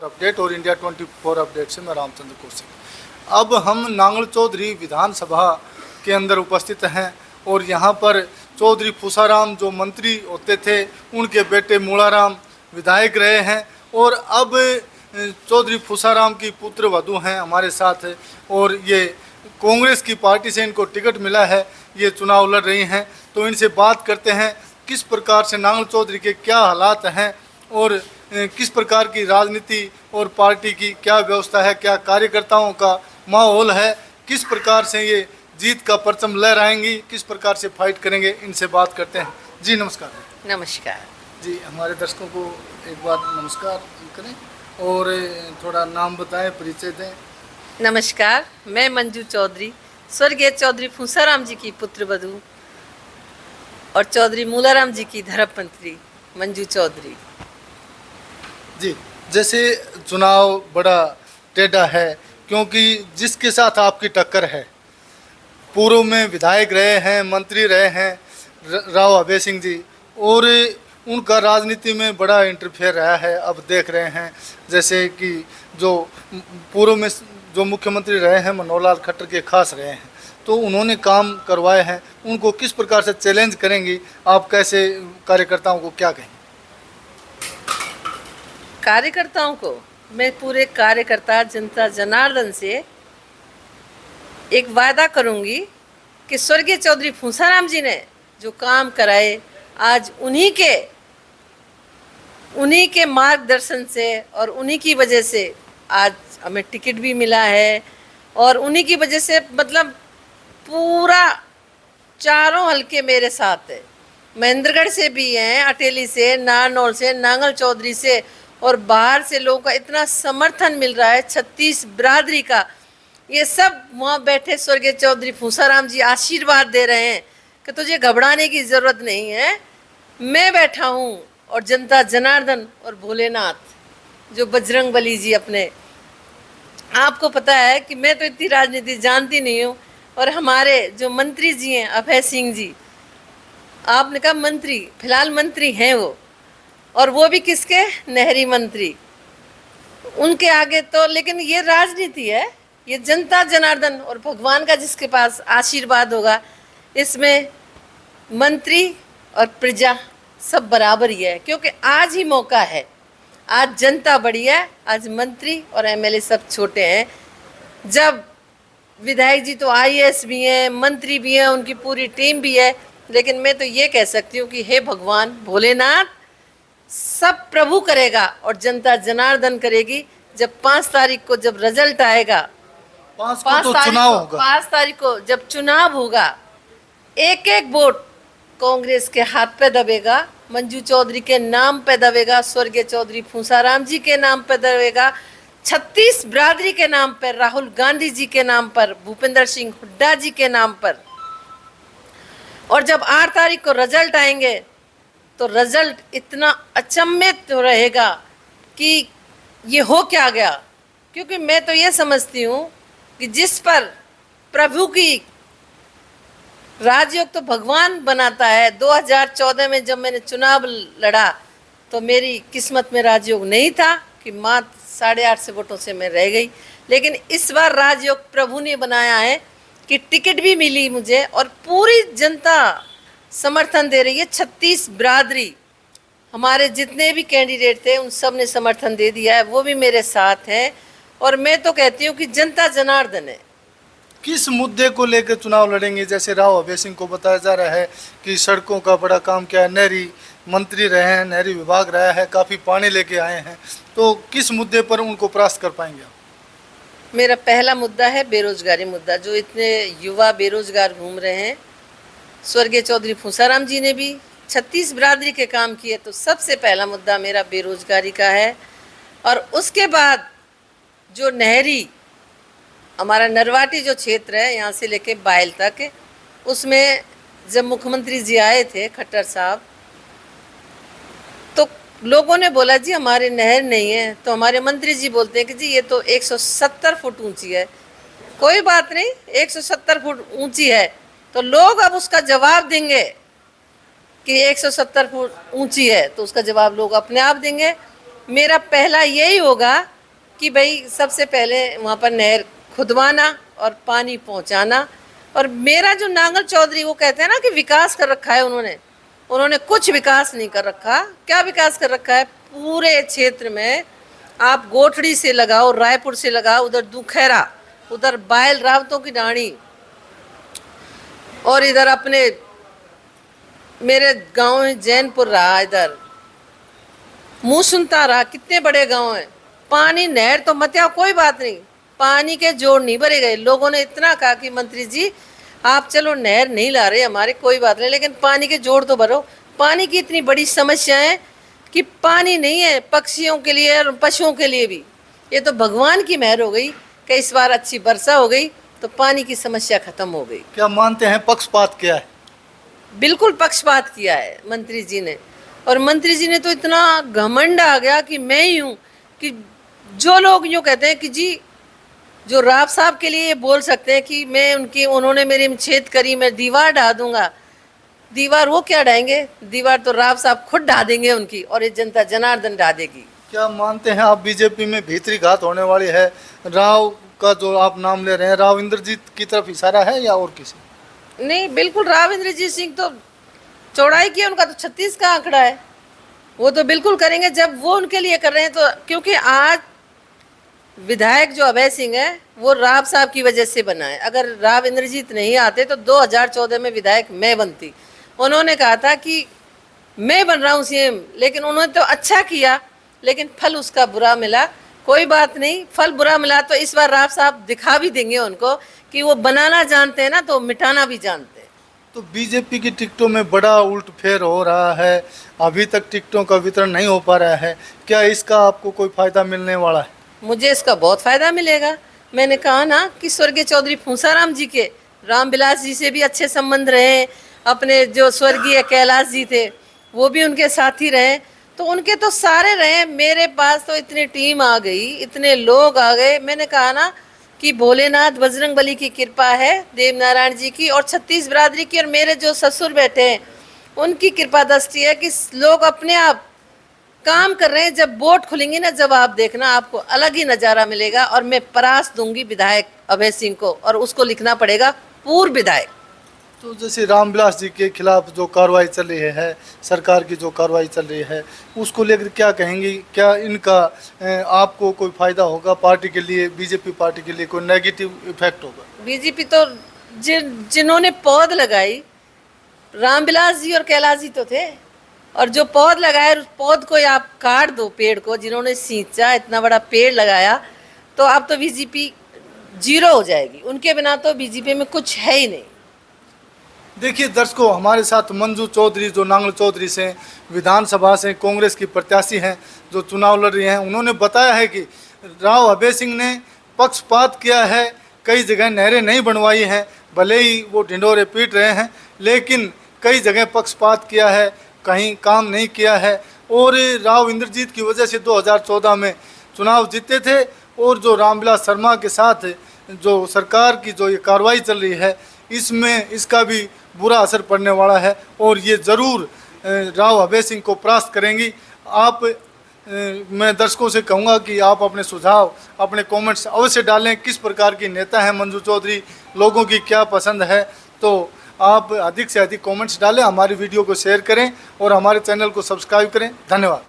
Update और India 24 update से मैं रामचंद्र कौशिक। अब हम नांगल चौधरी विधानसभा के अंदर उपस्थित हैं और यहाँ पर चौधरी फूसाराम जो मंत्री होते थे उनके बेटे मूलाराम विधायक रहे हैं और अब चौधरी फूसाराम की पुत्र वधू हैं हमारे साथ और ये कांग्रेस की पार्टी से इनको टिकट मिला है, ये चुनाव लड़ रही हैं। तो इनसे बात करते हैं किस प्रकार से नांगल चौधरी के क्या हालात हैं और किस प्रकार की राजनीति और पार्टी की क्या व्यवस्था है, क्या कार्यकर्ताओं का माहौल है, किस प्रकार से ये जीत का परचम लहराएंगी, किस प्रकार से फाइट करेंगे, इनसे बात करते हैं। जी नमस्कार। नमस्कार जी, हमारे दर्शकों को एक बार नमस्कार करें और थोड़ा नाम बताएं, परिचय दें। नमस्कार, मैं मंजू चौधरी, स्वर्गीय चौधरी फूसाराम जी की पुत्र वधू और चौधरी मूलाराम जी की धर्मपत्नी मंजू चौधरी। जी, जैसे चुनाव बड़ा टेढ़ा है क्योंकि जिसके साथ आपकी टक्कर है, पूर्व में विधायक रहे हैं, मंत्री रहे हैं राव अभय सिंह जी, और उनका राजनीति में बड़ा इंटरफेयर रहा है। अब देख रहे हैं जैसे कि जो पूर्व में जो मुख्यमंत्री रहे हैं मनोहर लाल खट्टर के खास रहे हैं, तो उन्होंने काम करवाए हैं, उनको किस प्रकार से चैलेंज करेंगी आप, कैसे कार्यकर्ताओं को क्या कहेंगे? कार्यकर्ताओं को मैं पूरे कार्यकर्ता जनता जनार्दन से एक वादा करूंगी कि स्वर्गीय चौधरी फूसाराम जी ने जो काम कराए, आज उन्हीं के मार्गदर्शन से और उन्हीं की वजह से आज हमें टिकट भी मिला है और उन्हीं की वजह से मतलब पूरा चारों हलके मेरे साथ है। महेंद्रगढ़ से भी हैं, अटेली से, नारनौल से, नांगल चौधरी से और बाहर से लोगों का इतना समर्थन मिल रहा है, 36 बिरादरी का। ये सब वहाँ बैठे स्वर्गीय चौधरी फूसाराम जी आशीर्वाद दे रहे हैं कि तुझे घबराने की ज़रूरत नहीं है, मैं बैठा हूँ। और जनता जनार्दन और भोलेनाथ जो बजरंग बली जी अपने, आपको पता है कि मैं तो इतनी राजनीति जानती नहीं हूँ, और हमारे जो मंत्री जी हैं अभय सिंह जी, आपने कहा मंत्री, फिलहाल मंत्री हैं वो, और वो भी किसके, नहरी मंत्री, उनके आगे तो, लेकिन ये राजनीति है, ये जनता जनार्दन और भगवान का जिसके पास आशीर्वाद होगा, इसमें मंत्री और प्रजा सब बराबर ही है। क्योंकि आज ही मौका है, आज जनता बड़ी है, आज मंत्री और एमएलए सब छोटे हैं। जब विधायक जी तो आईएएस भी हैं, मंत्री भी हैं, उनकी पूरी टीम भी है, लेकिन मैं तो ये कह सकती हूँ कि हे भगवान भोलेनाथ, सब प्रभु करेगा और जनता जनार्दन करेगी। जब 5 तारीख को जब रिजल्ट आएगा, 5 तारीख को जब चुनाव होगा, एक एक वोट कांग्रेस के हाथ पे दबेगा, मंजू चौधरी के नाम पे दबेगा, स्वर्गीय चौधरी फूसाराम जी के नाम पे दबेगा, 36 बिरादरी के नाम पर, राहुल गांधी जी के नाम पर, भूपेंद्र सिंह हुड्डा जी के नाम पर। और जब 8 तारीख को रिजल्ट आएंगे तो रिजल्ट इतना अचंभित रहेगा कि ये हो क्या गया। क्योंकि मैं तो ये समझती हूँ कि जिस पर प्रभु की राजयोग तो भगवान बनाता है। 2014 में जब मैंने चुनाव लड़ा तो मेरी किस्मत में राजयोग नहीं था कि मात्र 8.5 से वोटों से मैं रह गई, लेकिन इस बार राजयोग प्रभु ने बनाया है कि टिकट भी मिली मुझे और पूरी जनता समर्थन दे रही है। 36 बिरादरी, हमारे जितने भी कैंडिडेट थे उन सब ने समर्थन दे दिया है, वो भी मेरे साथ हैं। और मैं तो कहती हूँ कि जनता जनार्दन है। किस मुद्दे को लेकर चुनाव लड़ेंगे? जैसे राव अभय सिंह को बताया जा रहा है कि सड़कों का बड़ा काम किया है, नहरी मंत्री रहे हैं, नहरी विभाग रहा है, काफ़ी पानी लेके आए हैं, तो किस मुद्दे पर उनको परास्त कर पाएंगे आप? मेरा पहला मुद्दा है बेरोजगारी मुद्दा। जो इतने युवा बेरोजगार घूम रहे हैं, स्वर्गीय चौधरी फूसाराम जी ने भी 36 बिरादरी के काम किए, तो सबसे पहला मुद्दा मेरा बेरोजगारी का है। और उसके बाद जो नहरी, हमारा नरवाटी जो क्षेत्र है यहाँ से लेके बायल तक, उसमें जब मुख्यमंत्री जी आए थे खट्टर साहब, तो लोगों ने बोला जी हमारे नहर नहीं है, तो हमारे मंत्री जी बोलते हैं कि जी ये तो 170 फुट ऊंची है। कोई बात नहीं, 170 फुट ऊंची है तो लोग अब उसका जवाब देंगे कि 170 फुट ऊंची है, तो उसका जवाब लोग अपने आप देंगे। मेरा पहला यही होगा कि भाई सबसे पहले वहाँ पर नहर खुदवाना और पानी पहुँचाना। और मेरा जो नांगल चौधरी वो कहते हैं ना कि विकास कर रखा है उन्होंने कुछ विकास नहीं कर रखा। क्या विकास कर रखा है? पूरे क्षेत्र में आप गोठड़ी से लगाओ, रायपुर से लगाओ, उधर दुखैरा, उधर बायल रावतों की डाणी, और इधर अपने मेरे गांव में जैनपुर रहा, इधर मुसुनता रहा, कितने बड़े गांव हैं। पानी नहर तो मत आओ, कोई बात नहीं, पानी के जोड़ नहीं भरे गए। लोगों ने इतना कहा कि मंत्री जी आप चलो नहर नहीं ला रहे हमारे, कोई बात नहीं, लेकिन पानी के जोड़ तो भरो। पानी की इतनी बड़ी समस्या है कि पानी नहीं है पक्षियों के लिए और पशुओं के लिए भी। ये तो भगवान की मेहर हो गई कि इस बार अच्छी वर्षा हो गई तो पानी की समस्या खत्म हो गई। क्या मानते हैं पक्षपात किया है? बिल्कुल पक्षपात किया है मंत्री जी ने। और मंत्री जी ने तो इतना घमंड आ गया कि मैं ही हूँ, कि जो लोग यूँ कहते हैं कि जी जो राव साहब के लिए ये बोल सकते हैं कि उन्होंने मेरी छेद करी, मैं दीवार ढा दूंगा। दीवार वो क्या ढाएंगे? दीवार तो राव साहब खुद ढा देंगे उनकी, और ये जनता जनार्दन ढा देगी। क्या मानते हैं आप बीजेपी में भीतरी घात होने वाली है? राव का जो आप नाम ले रहे हैं, राव इंद्रजीत की तरफ इशारा है या और किसी? नहीं, बिल्कुल राव इंद्रजीत सिंह तो चौड़ाई की, उनका तो 36 का आंकड़ा है, वो तो बिल्कुल करेंगे जब वो उनके लिए कर रहे हैं। तो क्योंकि आज विधायक जो अभय सिंह है वो राव साहब की वजह से बना है। अगर राव इंद्रजीत नहीं आते तो 2014 में विधायक मैं बनती। उन्होंने कहा था कि मैं बन रहा हूँ सीएम, लेकिन उन्होंने तो अच्छा किया, लेकिन फल उसका बुरा मिला। कोई बात नहीं, फल बुरा मिला तो इस बार राव साहब दिखा भी देंगे उनको कि वो बनाना जानते हैं ना तो मिटाना भी जानते हैं। तो बीजेपी की टिकटों में बड़ा उल्टफेर हो रहा है, अभी तक टिकटों का वितरण नहीं हो पा रहा है, क्या इसका आपको कोई फायदा मिलने वाला है? मुझे इसका बहुत फायदा मिलेगा। मैंने कहा ना कि स्वर्गीय चौधरी फूसाराम जी के रामविलास जी से भी अच्छे संबंध रहे, अपने जो स्वर्गीय कैलाश जी थे वो भी उनके साथी रहे, तो उनके तो सारे रहे। मेरे पास तो इतनी टीम आ गई, इतने लोग आ गए। मैंने कहा ना कि भोलेनाथ बजरंगबली की कृपा है, देव नारायण जी की और 36 बिरादरी की, और मेरे जो ससुर बैठे हैं उनकी कृपा दृष्टि है कि लोग अपने आप काम कर रहे हैं। जब बोट खुलेंगी ना, जब आप देखना आपको अलग ही नज़ारा मिलेगा। और मैं परास दूंगी विधायक अभय सिंह को, और उसको लिखना पड़ेगा पूर्व विधायक। तो जैसे रामविलास जी के खिलाफ जो कार्रवाई चल रही है, सरकार की जो कार्रवाई चल रही है, उसको लेकर क्या कहेंगी? क्या इनका आपको कोई फायदा होगा पार्टी के लिए, बीजेपी पार्टी के लिए कोई नेगेटिव इफेक्ट होगा? बीजेपी तो जिन्होंने पौध लगाई, रामविलास जी और कैलाश जी तो थे, और जो पौध लगाया उस पौध को आप काट दो, पेड़ को जिन्होंने सींचा, इतना बड़ा पेड़ लगाया, तो अब तो बीजेपी जीरो हो जाएगी। उनके बिना तो बीजेपी में कुछ है ही नहीं। देखिए दर्शकों, हमारे साथ मंजू चौधरी जो नांगल चौधरी से विधानसभा से कांग्रेस की प्रत्याशी हैं, जो चुनाव लड़ रही हैं, उन्होंने बताया है कि राव अभय सिंह ने पक्षपात किया है, कई जगह नहरें नहीं बनवाई हैं, भले ही वो ढिंढोरे पीट रहे हैं, लेकिन कई जगह पक्षपात किया है, कहीं काम नहीं किया है। और राव इंद्रजीत की वजह से 2014 में चुनाव जीते थे, और जो रामविलास शर्मा के साथ जो सरकार की जो ये कार्रवाई चल रही है, इसमें इसका भी बुरा असर पड़ने वाला है, और ये ज़रूर राव अभय सिंह को परास्त करेंगी। आप मैं दर्शकों से कहूँगा कि आप अपने सुझाव, अपने कमेंट्स अवश्य डालें। किस प्रकार की नेता है मंजू चौधरी, लोगों की क्या पसंद है, तो आप अधिक से अधिक कमेंट्स डालें, हमारी वीडियो को शेयर करें और हमारे चैनल को सब्सक्राइब करें। धन्यवाद।